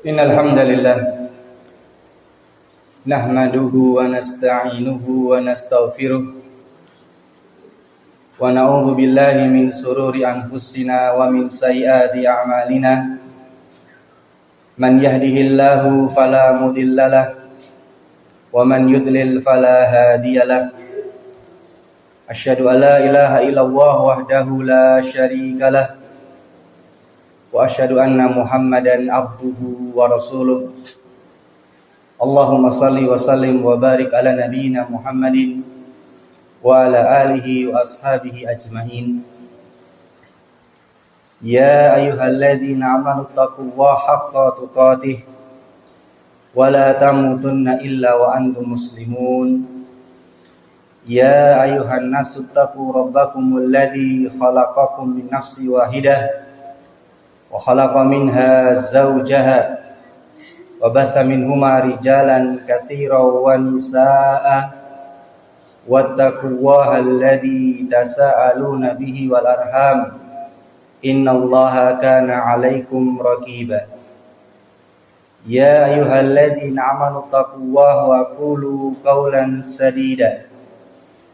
Innal hamdalillah nahmaduhu wa nasta'inuhu wa nastaghfiruh wa na'udzu billahi min sururi anfusina wa min sayyiati a'malina man yahdihillahu fala mudhillalah wa man yudlil fala hadiyalah asyhadu an la ilaha illallah wahdahu la syarikalah wa asyhadu anna Muhammadan abduhu wa rasuluh. Allahumma salli wa sallim wa barik ala nabiyyina Muhammadin wa ala alihi wa ashabihi ajmain. Ya ayyuhalladzina amanu taqullaha haqqa tuqatih wa la tamutunna illa wa antum muslimun. Ya ayyuhan nasu taqu rabbakumul ladzi khalaqakum min nafsin wahidah wa khalaqa minha zawjaha wa batha minhuma rijalan katsiran wa nisaa'a wattaqullaha alladzi tasaaluna bihi wal arham innallaha kana 'alaikum raqiba. Ya ayyuhalladzina amanu taqullaha wa qulu qawlan sadida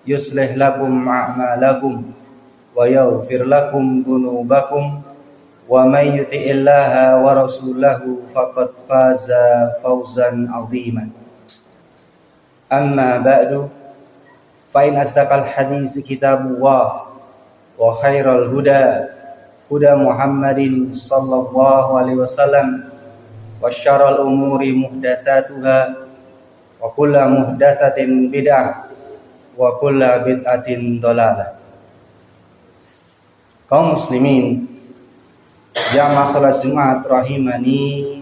yuslih lakum a'malakum wa yaghfir lakum dhunubakum wa may yuti'illaha wa rasulahu faqad faza fawzan 'aziman. Amma ba'du, fa in asdaqal hadits kitabullah wa khairal huda huda Muhammadin sallallahu alaihi wasallam wa syarrul umuri muhdatsatuha wa kullu muhdatsatin bid'ah wa kullu bid'atin dhalalah. Kaum muslimin jamaah salat Jumat rahimani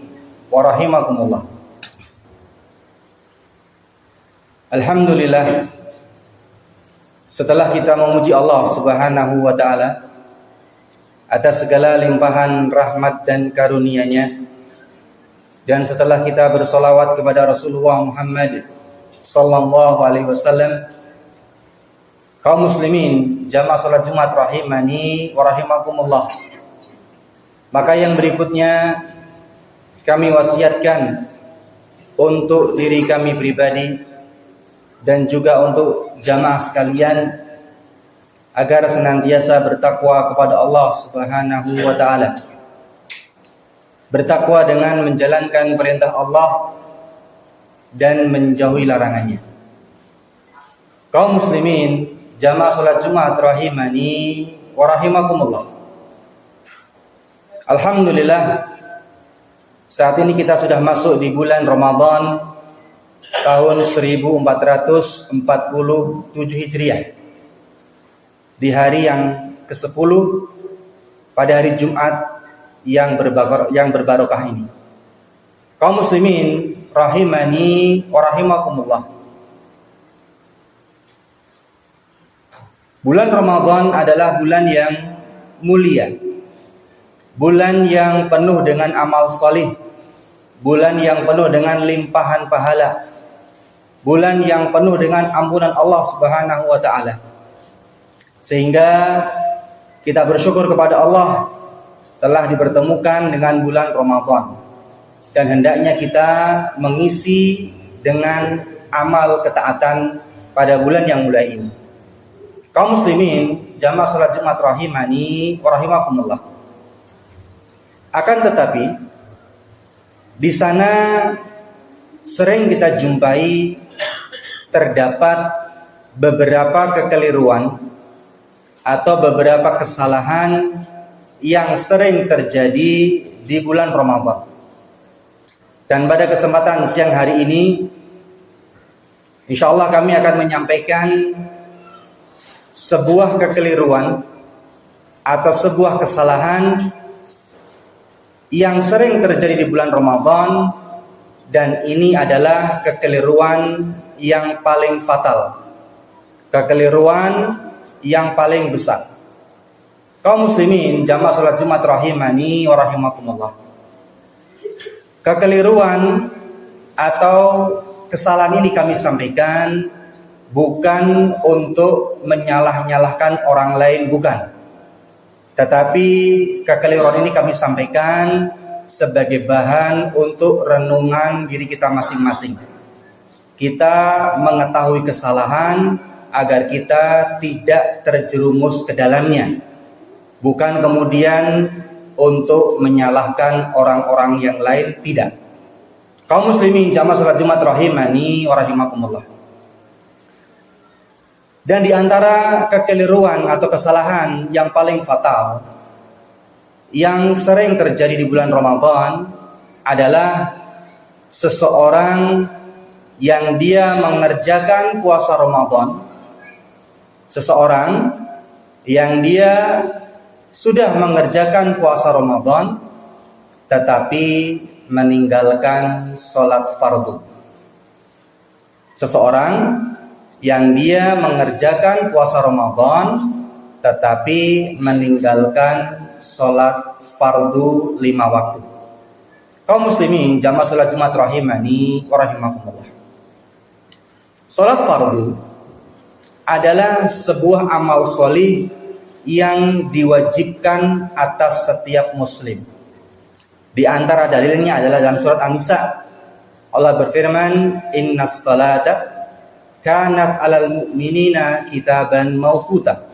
wa rahimakumullah. Alhamdulillah, setelah kita memuji Allah Subhanahu wa taala atas segala limpahan rahmat dan karunia-Nya, dan setelah kita bersolawat kepada Rasulullah Muhammad sallallahu alaihi wasallam, kaum muslimin jamaah salat Jumat rahimani wa rahimakumullah, maka yang berikutnya kami wasiatkan untuk diri kami pribadi dan juga untuk jamaah sekalian agar senantiasa bertakwa kepada Allah Subhanahu wa taala. Bertakwa dengan menjalankan perintah Allah dan menjauhi larangannya. Kaum muslimin jamaah salat Jumat rahimani wa rahimakumullah. Alhamdulillah, saat ini kita sudah masuk di bulan Ramadan tahun 1447 Hijriah. Di hari yang ke-10 pada hari Jumat yang berbarokah ini. Kaum muslimin rahimani wa rahimakumullah. Bulan Ramadan adalah bulan yang mulia, bulan yang penuh dengan amal salih, bulan yang penuh dengan limpahan pahala, bulan yang penuh dengan ampunan Allah Subhanahu wa taala. Sehingga kita bersyukur kepada Allah telah dipertemukan dengan bulan Ramadan, dan hendaknya kita mengisi dengan amal ketaatan pada bulan yang mulia ini. Kaum muslimin jamaah salat Jumat rahimani wa rahimakumullah. Akan tetapi di sana sering kita jumpai terdapat beberapa kekeliruan atau beberapa kesalahan yang sering terjadi di bulan Ramadan. Dan pada kesempatan siang hari ini, insyaallah kami akan menyampaikan sebuah kekeliruan atau sebuah kesalahan yang sering terjadi di bulan Ramadan, dan ini adalah kekeliruan yang paling fatal, kekeliruan yang paling besar. Kaum muslimin jamaah salat Jumat rahimani wa rahimakumullah. Kekeliruan atau kesalahan ini kami sampaikan bukan untuk menyalah-nyalahkan orang lain, bukan. Tetapi kekeliruan ini kami sampaikan sebagai bahan untuk renungan diri kita masing-masing. Kita mengetahui kesalahan agar kita tidak terjerumus ke dalamnya. Bukan kemudian untuk menyalahkan orang-orang yang lain, tidak. Kaum muslimin jamaah salat Jumat rahimani wa rahimakumullah. Dan di antara kekeliruan atau kesalahan yang paling fatal yang sering terjadi di bulan Ramadan adalah seseorang yang dia mengerjakan puasa Ramadan, seseorang yang dia sudah mengerjakan puasa Ramadan tetapi meninggalkan sholat fardu. Seseorang yang dia mengerjakan puasa Ramadan tetapi meninggalkan sholat fardu 5 waktu. Kaum muslimin jamaah salat Jumat rahimani wa rahimakumullah. Sholat fardu adalah sebuah amal sholih yang diwajibkan atas setiap muslim. Di antara dalilnya adalah dalam surat An-Nisa. Allah berfirman, "Innas salata kanat 'alal mu'minina kitaban mauquta."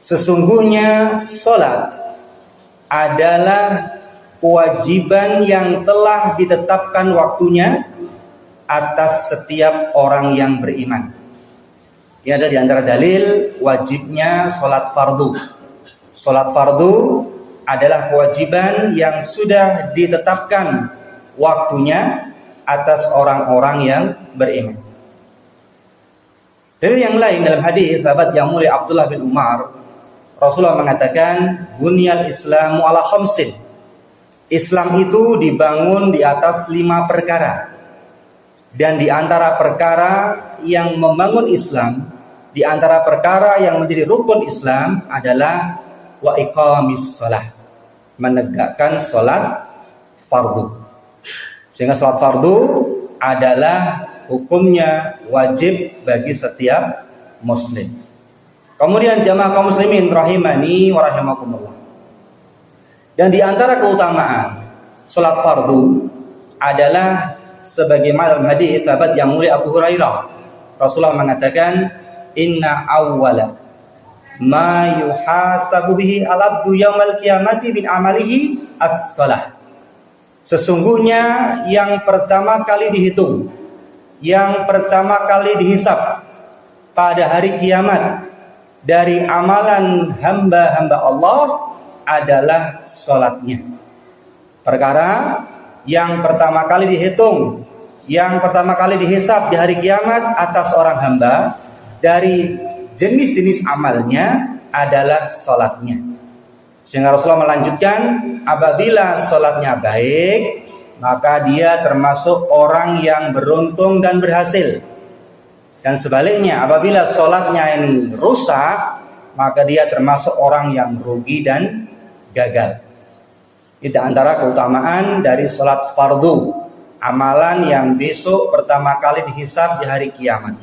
Sesungguhnya salat adalah kewajiban yang telah ditetapkan waktunya atas setiap orang yang beriman. Ini ada di antara dalil wajibnya salat fardu. Salat fardu adalah kewajiban yang sudah ditetapkan waktunya atas orang-orang yang beriman. Dalil yang lain dalam hadis sahabat yang mulia Abdullah bin Umar, Rasulullah mengatakan, "Bunyal Islamu ala khamsin." Islam itu dibangun di atas 5 perkara. Dan di antara perkara yang membangun Islam, di antara perkara yang menjadi rukun Islam adalah wa iqamis shalah, menegakkan salat fardu. Sehingga salat fardu adalah hukumnya wajib bagi setiap muslim. Kemudian jamaah kaum muslimin rahimani wa rahimakumullah. Dan di antara keutamaan salat fardu adalah sebagaimana dalam hadis sahabat yang mulia Abu Hurairah, Rasulullah mengatakan, "Inna awwala ma yuhasabu bihi al-abdu yaumal qiyamati min amalihi as-shalah." Sesungguhnya yang pertama kali dihitung, yang pertama kali dihisab pada hari kiamat dari amalan hamba-hamba Allah adalah salatnya. Perkara yang pertama kali dihitung, yang pertama kali dihisab di hari kiamat atas orang hamba dari jenis-jenis amalnya adalah salatnya. Sehingga Rasulullah melanjutkan, apabila salatnya baik, maka dia termasuk orang yang beruntung dan berhasil. Dan sebaliknya, apabila salatnya ini rusak, maka dia termasuk orang yang rugi dan gagal. Itu antara keutamaan dari salat fardu, amalan yang besok pertama kali dihisab di hari kiamat.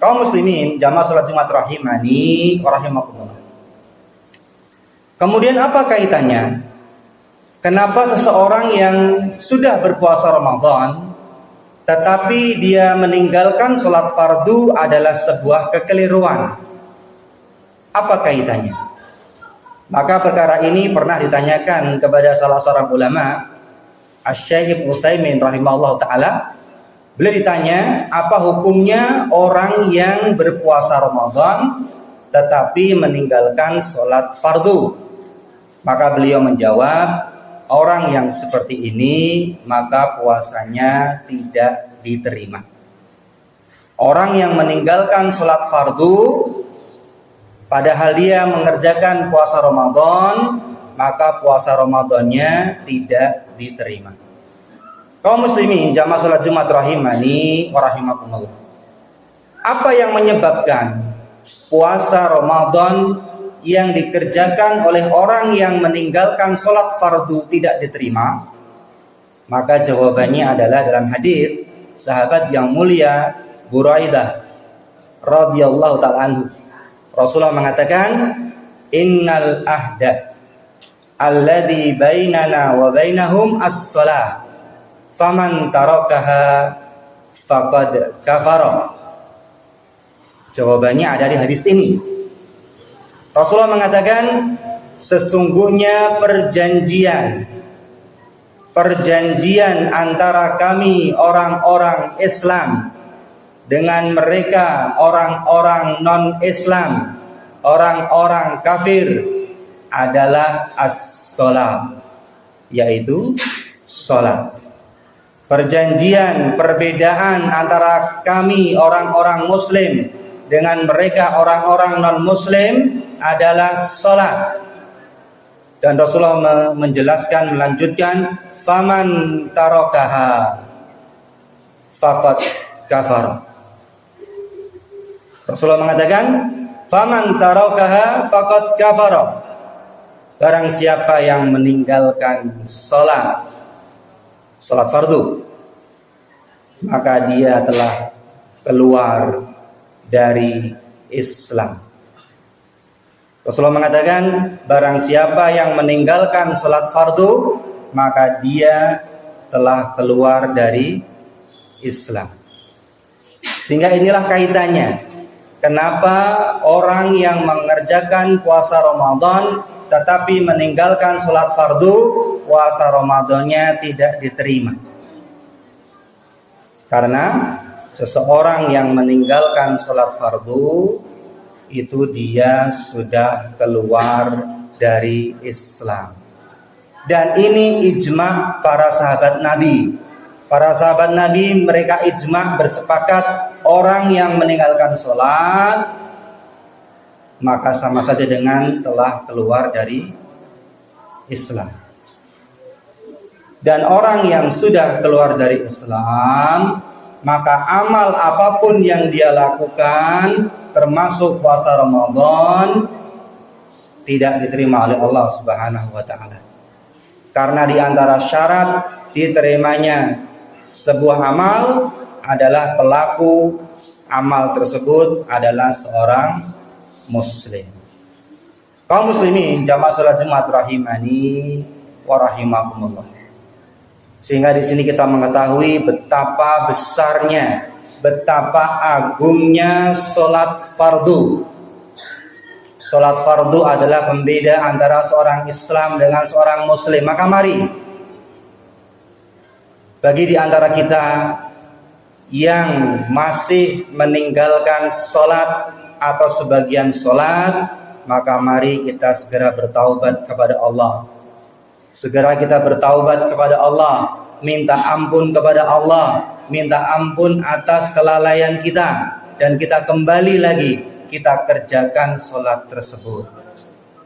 Kaum muslimin jamaah salat Jumat rahimani wa rahimakumullah. Kemudian apa kaitannya? Kenapa seseorang yang sudah berpuasa Ramadan tetapi dia meninggalkan salat fardu adalah sebuah kekeliruan? Apa kaitannya? Maka perkara ini pernah ditanyakan kepada salah seorang ulama, Asy-Syaikh Ibnu Utsaimin rahimahullah taala. Beliau ditanya, apa hukumnya orang yang berpuasa Ramadan tetapi meninggalkan salat fardu? Maka beliau menjawab, orang yang seperti ini maka puasanya tidak diterima. Orang yang meninggalkan salat fardu padahal dia mengerjakan puasa Ramadan, maka puasa Ramadannya tidak diterima. Kaum muslimin jamaah salat Jumat rahimani wa rahimakumullah. Apa yang menyebabkan puasa Ramadan yang dikerjakan oleh orang yang meninggalkan salat fardu tidak diterima? Maka jawabannya adalah dalam hadis sahabat yang mulia Buraidah radhiyallahu ta'ala anhu. Rasulullah mengatakan, "Innal ahda alladzi bainana wa bainahum as-shalah faman tarakaha faqad kafara. Jawabannya ada di hadis ini. Rasulullah mengatakan sesungguhnya perjanjian antara kami orang-orang Islam dengan mereka orang-orang non-Islam, orang-orang kafir adalah as-shalah, yaitu salat. Perjanjian perbedaan antara kami orang-orang muslim dengan mereka orang-orang non-muslim adalah salat. Dan Rasulullah menjelaskan, melanjutkan, faman tarakaha faqad kafar. Rasulullah mengatakan, faman tarakaha faqad kafara. Barang siapa yang meninggalkan salat fardu, maka dia telah keluar dari Islam. Rasulullah mengatakan, barang siapa yang meninggalkan salat fardu, maka dia telah keluar dari Islam. Sehingga inilah kaitannya, kenapa orang yang mengerjakan puasa Ramadan tetapi meninggalkan salat fardu, puasa Ramadannya tidak diterima. Karena seseorang yang meninggalkan salat fardu itu dia sudah keluar dari Islam. Dan ini ijma' para sahabat Nabi. Para sahabat Nabi mereka ijma' bersepakat, orang yang meninggalkan salat maka sama saja dengan telah keluar dari Islam. Dan orang yang sudah keluar dari Islam, maka amal apapun yang dia lakukan, termasuk puasa Ramadan, tidak diterima oleh Allah Subhanahu wa taala. Karena di antara syarat diterimanya sebuah amal adalah pelaku amal tersebut adalah seorang muslim. Kaum muslimin jamaah salat Jumat rahimani wa rahimakumullah. Sehingga di sini kita mengetahui betapa besarnya, betapa agungnya salat fardu. Salat fardu adalah pembeda antara seorang Islam dengan seorang muslim. Maka mari bagi di antara kita yang masih meninggalkan salat atau sebagian salat, maka mari kita segera bertaubat kepada Allah. Segera kita bertaubat kepada Allah, minta ampun kepada Allah, minta ampun atas kelalaian kita, dan kita kembali lagi, kita kerjakan salat tersebut.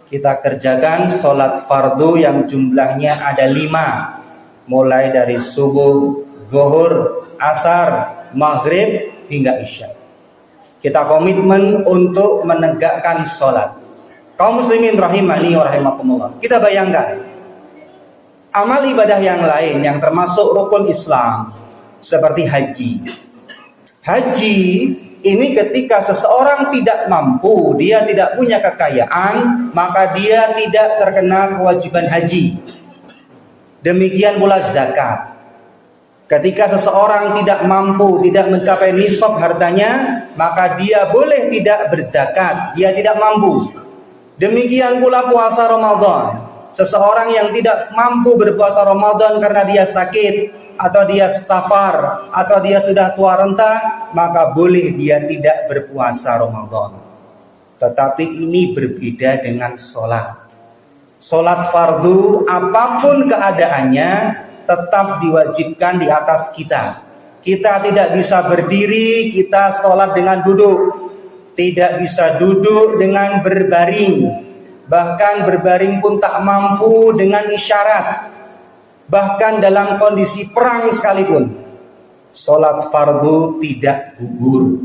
Kita kerjakan salat fardu yang jumlahnya ada 5, mulai dari subuh, zuhur, asar, maghrib hingga isya. Kita komitmen untuk menegakkan salat. Kaum muslimin rahimani wa rahimakumullah. Kita bayangkan amal ibadah yang lain yang termasuk rukun Islam seperti haji. Haji ini ketika seseorang tidak mampu, dia tidak punya kekayaan, maka dia tidak terkena kewajiban haji. Demikian pula zakat. Ketika seseorang tidak mampu, tidak mencapai nisab hartanya, maka dia boleh tidak berzakat, dia tidak mampu. Demikian pula puasa Ramadan. Seseorang yang tidak mampu berpuasa Ramadan karena dia sakit, atau dia safar, atau dia sudah tua renta, maka boleh dia tidak berpuasa Ramadan. Tetapi ini berbeda dengan sholat. Sholat fardu, apapun keadaannya, tetap diwajibkan di atas kita. Kita tidak bisa berdiri, kita sholat dengan duduk. Tidak bisa duduk dengan berbaring. Bahkan berbaring pun tak mampu dengan isyarat. Bahkan dalam kondisi perang sekalipun, sholat fardu tidak gugur.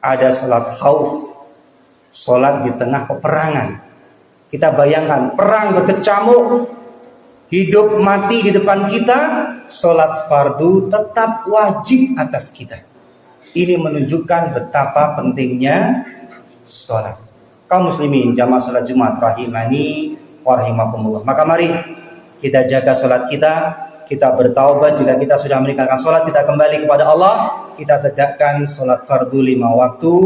Ada sholat khauf, sholat di tengah peperangan. Kita bayangkan perang berkecamuk, hidup mati di depan kita, sholat fardu tetap wajib atas kita. Ini menunjukkan betapa pentingnya sholat. Kaum muslimin jamaah salat Jumat rahimani wa rahimakumullah. Maka mari kita jaga salat kita bertaubat jika kita sudah meninggalkan salat, kita kembali kepada Allah, kita tegakkan salat fardu 5 waktu,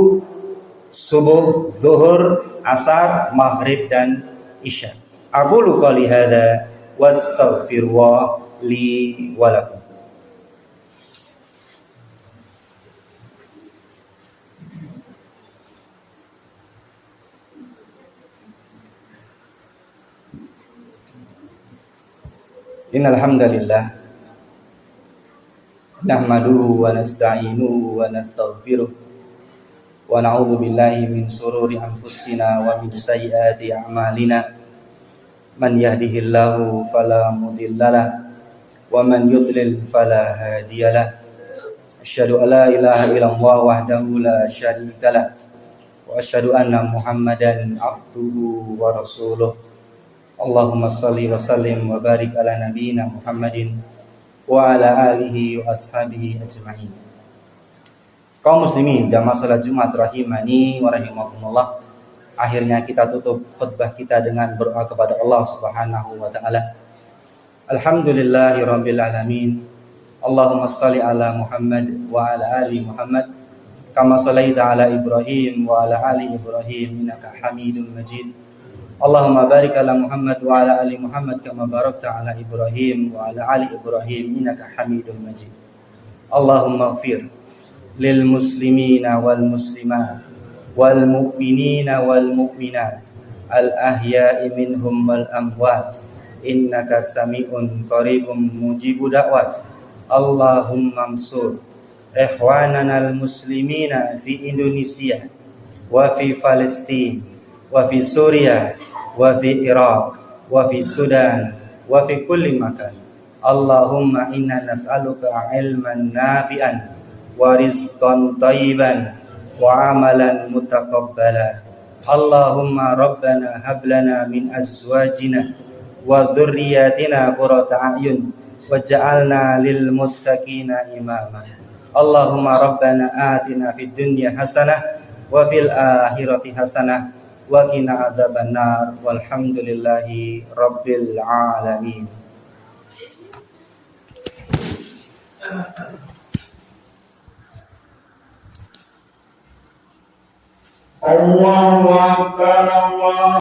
subuh, zuhur, asar, maghrib dan isya. Aqulu qouli hadza wastaghfirullah li wa lakum. Innal hamdalillah nahmaduhu wa nasta'inuhu wa nastaghfiruh wa na'udzu billahi min shururi anfusina wa min sayyiati a'malina. Man yahdihillahu fala mudhillalah wa man yudlil fala hadiyalah. Asyhadu an la ilaha illallah wahdahu la syarikalah wa asyhadu anna Muhammadan abduhu wa rasuluh. Allahumma salli wa sallim wa barik ala nabiyyina Muhammadin wa ala alihi wa ashabihi ajma'in. Kaum muslimin jamaah salat Jumat rahimani wa rahimakumullah. Akhirnya kita tutup khutbah kita dengan berdoa kepada Allah Subhanahu wa taala. Alhamdulillahirabbil alamin. Allahumma salli ala Muhammad wa ala ali Muhammad kama shallaita ala Ibrahim wa ala ali Ibrahim innaka Hamidum Majid. Allahumma barik ala Muhammad wa ala ali Muhammad kama barakta ala Ibrahim wa ala ali Ibrahim innaka Hamidum Majid. Allahumma ighfir lil muslimina wal muslimat wal mu'minina wal mu'minat al ahya'i minhum wal amwat innaka sami'un qaribun mujibu da'wat. Allahumma ansur ikhwanana al muslimina fi Indonesia wa fi Palestina wa fi Suriah wa fi Iraq wa fi Sudan wa fi kulli makan. Allahumma inna nas'aluka ilman nafi'an wa rizqan thayyiban wa amalan mutaqabbala. Allahumma rabbana hab lana min azwajina wa dhurriyyatina qurrata a'yun waj'alna lil muttaqina imama. Allahumma rabbana atina fid dunya hasanah wa fil akhirati hasanah wa qina adzabannar walhamdulillahi rabbil alamin. Allahu akbar.